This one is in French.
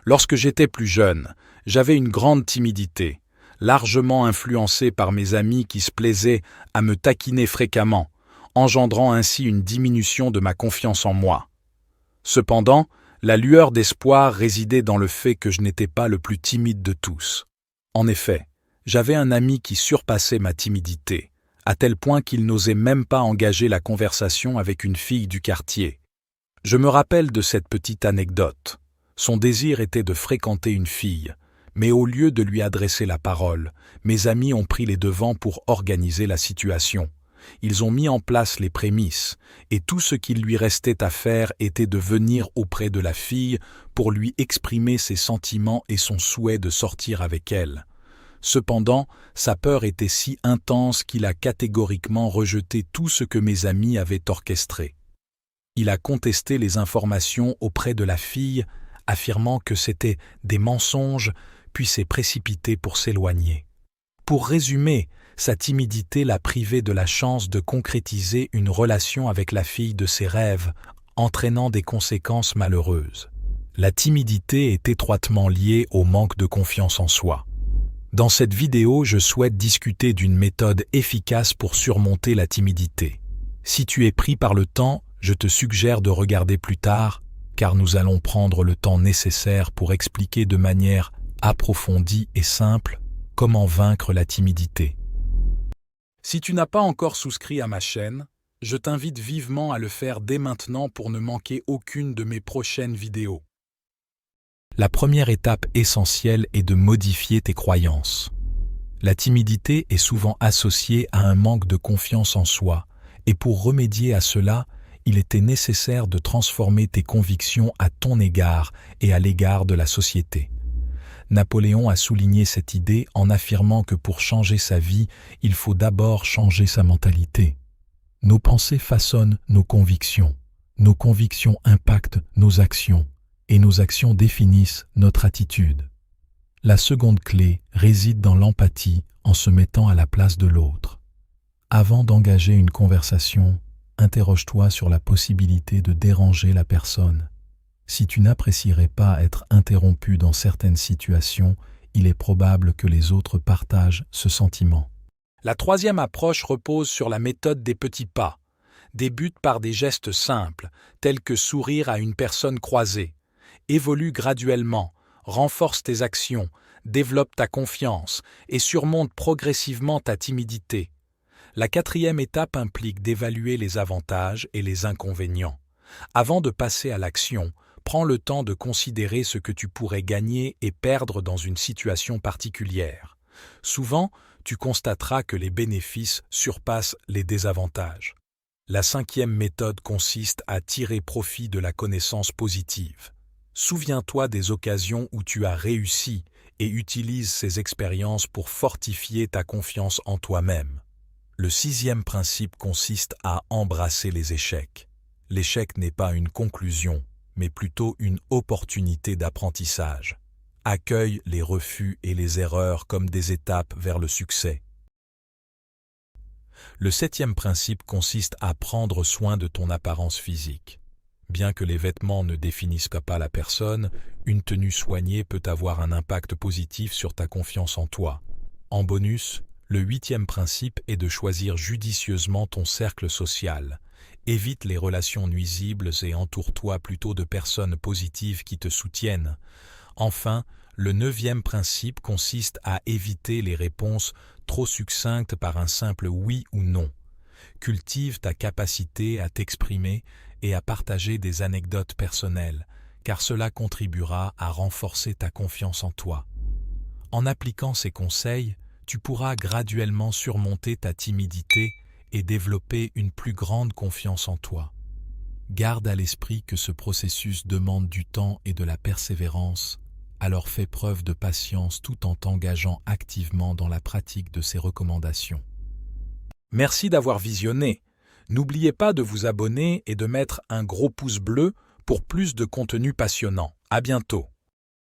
Lorsque j'étais plus jeune, j'avais une grande timidité, largement influencée par mes amis qui se plaisaient à me taquiner fréquemment, engendrant ainsi une diminution de ma confiance en moi. Cependant, la lueur d'espoir résidait dans le fait que je n'étais pas le plus timide de tous. En effet, j'avais un ami qui surpassait ma timidité, à tel point qu'il n'osait même pas engager la conversation avec une fille du quartier. Je me rappelle de cette petite anecdote. Son désir était de fréquenter une fille, mais au lieu de lui adresser la parole, mes amis ont pris les devants pour organiser la situation. Ils ont mis en place les prémices, et tout ce qu'il lui restait à faire était de venir auprès de la fille pour lui exprimer ses sentiments et son souhait de sortir avec elle. Cependant, sa peur était si intense qu'il a catégoriquement rejeté tout ce que mes amis avaient orchestré. Il a contesté les informations auprès de la fille, affirmant que c'était des mensonges, puis s'est précipité pour s'éloigner. Pour résumer, sa timidité l'a privé de la chance de concrétiser une relation avec la fille de ses rêves, entraînant des conséquences malheureuses. La timidité est étroitement liée au manque de confiance en soi. Dans cette vidéo, je souhaite discuter d'une méthode efficace pour surmonter la timidité. Si tu es pris par le temps, je te suggère de regarder plus tard, car nous allons prendre le temps nécessaire pour expliquer de manière approfondie et simple comment vaincre la timidité. Si tu n'as pas encore souscrit à ma chaîne, je t'invite vivement à le faire dès maintenant pour ne manquer aucune de mes prochaines vidéos. La première étape essentielle est de modifier tes croyances. La timidité est souvent associée à un manque de confiance en soi, et pour remédier à cela, il était nécessaire de transformer tes convictions à ton égard et à l'égard de la société. Napoléon a souligné cette idée en affirmant que pour changer sa vie, il faut d'abord changer sa mentalité. Nos pensées façonnent nos convictions impactent nos actions, et nos actions définissent notre attitude. La seconde clé réside dans l'empathie en se mettant à la place de l'autre. Avant d'engager une conversation, interroge-toi sur la possibilité de déranger la personne. Si tu n'apprécierais pas être interrompu dans certaines situations, il est probable que les autres partagent ce sentiment. La troisième approche repose sur la méthode des petits pas. Débute par des gestes simples, tels que sourire à une personne croisée. Évolue graduellement, renforce tes actions, développe ta confiance et surmonte progressivement ta timidité. La quatrième étape implique d'évaluer les avantages et les inconvénients. Avant de passer à l'action, prends le temps de considérer ce que tu pourrais gagner et perdre dans une situation particulière. Souvent, tu constateras que les bénéfices surpassent les désavantages. La cinquième méthode consiste à tirer profit de la connaissance positive. Souviens-toi des occasions où tu as réussi et utilise ces expériences pour fortifier ta confiance en toi-même. Le sixième principe consiste à embrasser les échecs. L'échec n'est pas une conclusion, mais plutôt une opportunité d'apprentissage. Accueille les refus et les erreurs comme des étapes vers le succès. Le septième principe consiste à prendre soin de ton apparence physique. Bien que les vêtements ne définissent pas la personne, une tenue soignée peut avoir un impact positif sur ta confiance en toi. En bonus, le huitième principe est de choisir judicieusement ton cercle social. Évite les relations nuisibles et entoure-toi plutôt de personnes positives qui te soutiennent. Enfin, le neuvième principe consiste à éviter les réponses trop succinctes par un simple oui ou non. Cultive ta capacité à t'exprimer et à partager des anecdotes personnelles, car cela contribuera à renforcer ta confiance en toi. En appliquant ces conseils, tu pourras graduellement surmonter ta timidité et développer une plus grande confiance en toi. Garde à l'esprit que ce processus demande du temps et de la persévérance, alors fais preuve de patience tout en t'engageant activement dans la pratique de ces recommandations. Merci d'avoir visionné. N'oubliez pas de vous abonner et de mettre un gros pouce bleu pour plus de contenu passionnant. À bientôt.